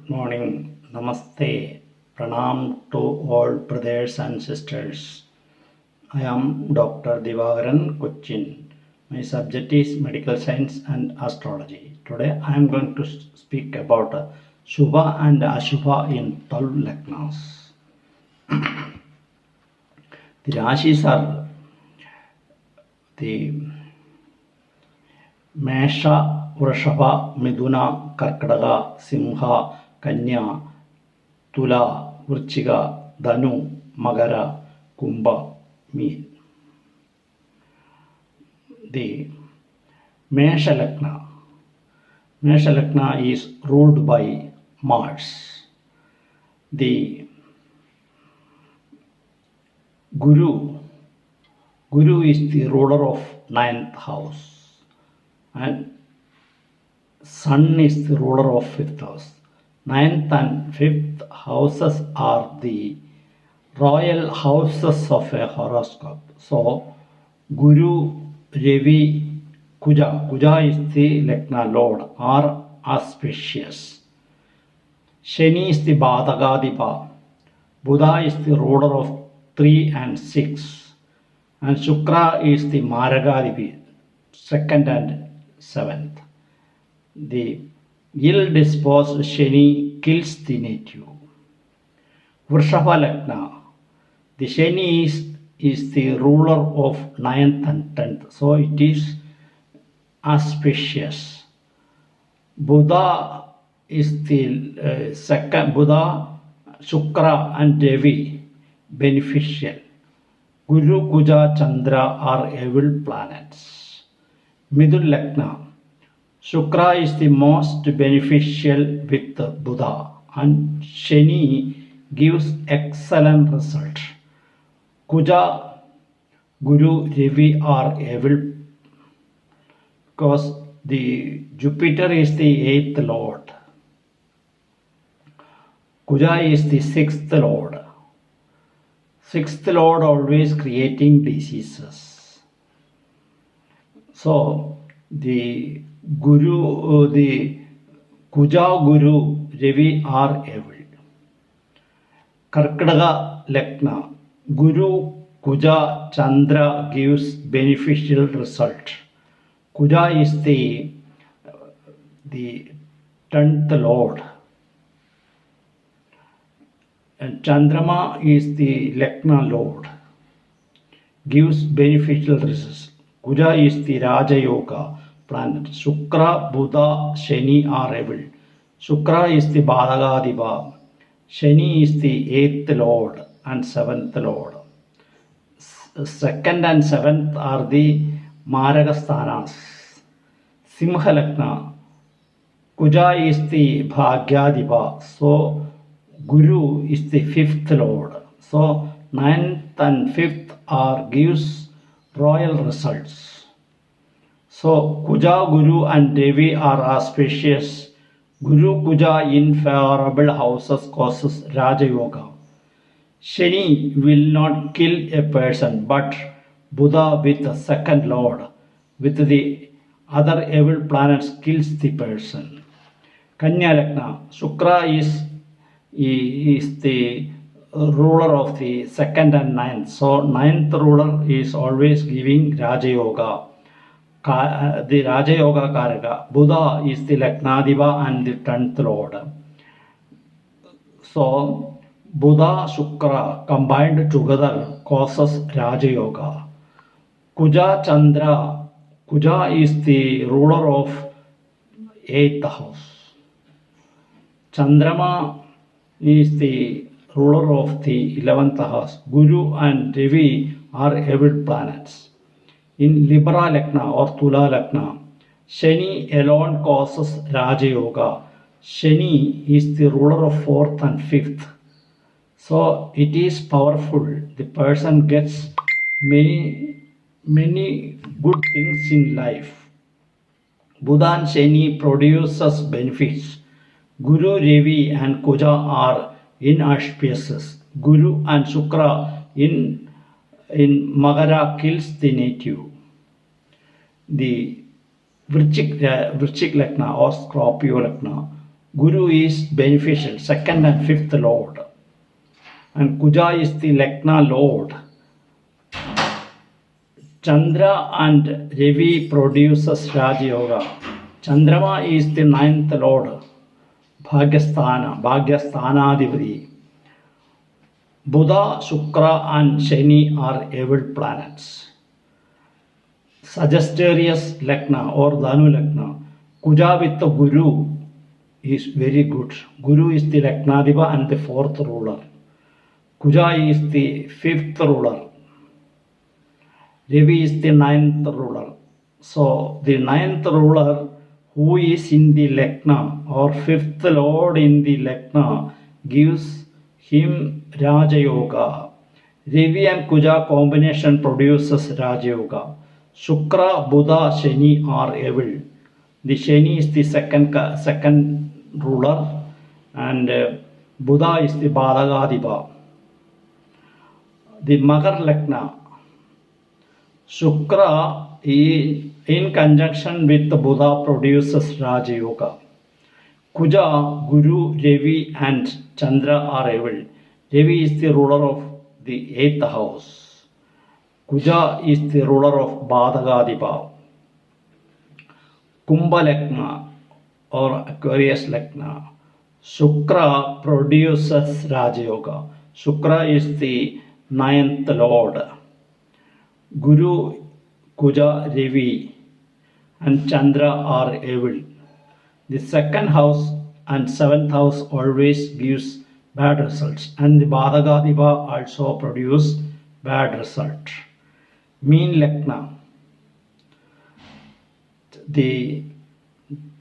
Good morning, Namaste, Pranam to all brothers and sisters. I am Dr. Divagaran Cochin. My subject is medical science and astrology. Today I am going to speak about Shubha and Ashubha in 12 Lagnas. The Rashis are the Mesha, Vrashava, Miduna, Karkadaga, Simha, Kanya, Tula, Vrchiga, Dhanu, Magara, Kumbha, Meen. The Mesha Lagna. Mesha Lagna is ruled by Mars. The Guru is the ruler of ninth house, and Sun is the ruler of fifth house. Ninth and fifth houses are the royal houses of a horoscope. So, Guru, Ravi, Kuja. Kuja is the Lagna Lord, are auspicious. Shani is the Badagadipa. Buddha is the ruler of 3 and 6. And Shukra is the Maragadipi, 2nd and 7th. The ill-disposed Shani kills the native. Vrshava Lagna. The Shani is the ruler of 9th and 10th. So it is auspicious. Buddha is the second. Buddha, Shukra and Devi beneficial. Guru, Kuja, Chandra are evil planets. Midun Lagna. Shukra is the most beneficial with Buddha, and Shani gives excellent result. Kuja, Guru, Ravi are evil because the Jupiter is the 8th lord. Kuja is the 6th lord. 6th lord always creating diseases. So the Guru, the Kuja, Guru, Ravi are evil. Karkadaga Lagna. Guru, Kuja, Chandra gives beneficial result. Kuja is the 10th lord. And Chandrama is the Lagna lord. Gives beneficial results. Kuja is the Raja Yoga planet. Shukra, Buddha, Shani are evil. Shukra is the Badagadipa. Shani is the 8th lord and 7th lord. 2nd and 7th are the Maragasthanas. Simha Lagna. Kuja is the Bhagyadipa. So Guru is the 5th lord. So 9th and 5th are gives royal results. So Kuja, Guru and Devi are auspicious. Guru, Kuja in favorable houses causes Raja Yoga. Shani will not kill a person, but Buddha with the 2nd lord with the other evil planets kills the person. Kanya Lagna. Shukra is the ruler of the 2nd and 9th. So 9th ruler is always giving Raja Yoga. The Raja Yoga Karaka. Buddha is the Lagnadiva and the 10th lord. So Buddha, Shukra combined together causes Raja Yoga. Kuja, Chandra. Kuja is the ruler of 8th house. Chandrama is the ruler of the 11th house. Guru and Ravi are evil planets. In Libra Lagna or Tula Lagna, Shani alone causes Raja Yoga. Shani is the ruler of 4th and 5th. So it is powerful. The person gets many good things in life. Buddha and Shani produces benefits. Guru, Ravi and Kuja are inauspicious. Guru and Shukra in Magara kills the native. The Vrchik Lagna or Scorpio Lagna. Guru is beneficial, second and fifth lord. And Kuja is the Lagna lord. Chandra and Ravi produces Raja Yoga. Chandrama is the ninth lord, Bhagyasthanadipati. Buddha, Shukra and Shani are evil planets. Sagittarius Lagna or Dhanu Lagna. Kuja with the Guru is very good. Guru is the Lagnadipa and the fourth ruler. Kuja is the fifth ruler. Ravi is the ninth ruler. So the ninth ruler who is in the Lagna or fifth lord in the Lagna gives him Raja Yoga. Ravi and Kuja combination produces Raja Yoga. Shukra, Buddha, Shani are evil. The Shani is the second ruler and Buddha is the Badagadipa. The Magar Lagna. Shukra in conjunction with the Buddha produces Raja Yoga. Kuja, Guru, Ravi and Chandra are evil. Ravi is the ruler of the 8th house. Kuja is the ruler of Badagadipa. Kumbha Lagna or Aquarius Lagna. Shukra produces Raja Yoga. Shukra is the 9th lord. Guru, Kuja, Ravi and Chandra are evil. The second house and 7th house always gives bad results and the Badagadipa also produce bad result. Mean Lagna. The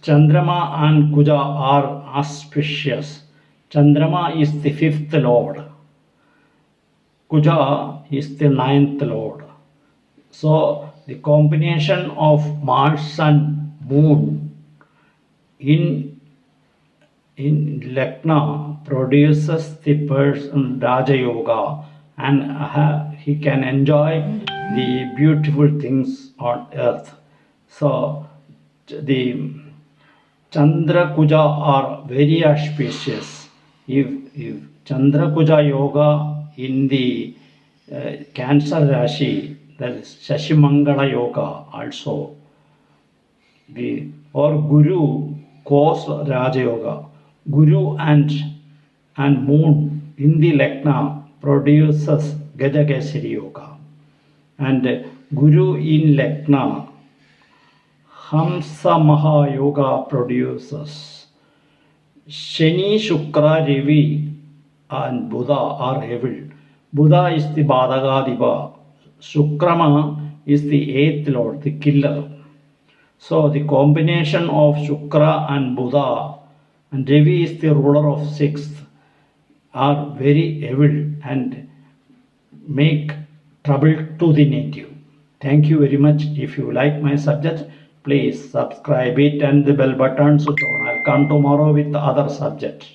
Chandrama and Kuja are auspicious. Chandrama is the 5th lord. Kuja is the 9th lord. So the combination of Mars and Moon in Lagna produces the person Raja Yoga and he can enjoy the beautiful things on earth. So the Chandra Kuja are very auspicious. If Chandra Kuja Yoga in the Cancer Rashi, that is Shashimangala Yoga also. Or Guru cause Raja Yoga. Guru and Moon in the Lagna produces Gajakesari Yoga. And Guru in Lagna, Hamsa Maha Yoga produces. Shani, Shukra, Ravi and Buddha are evil. Buddha is the Badagadipa. Shukrama is the 8th lord, the killer. So the combination of Shukra and Buddha and Ravi is the ruler of 6th are very evil and make trouble to the native. Thank you very much. If you like my subject, please subscribe it and the bell button switch on. I'll come tomorrow with other subject.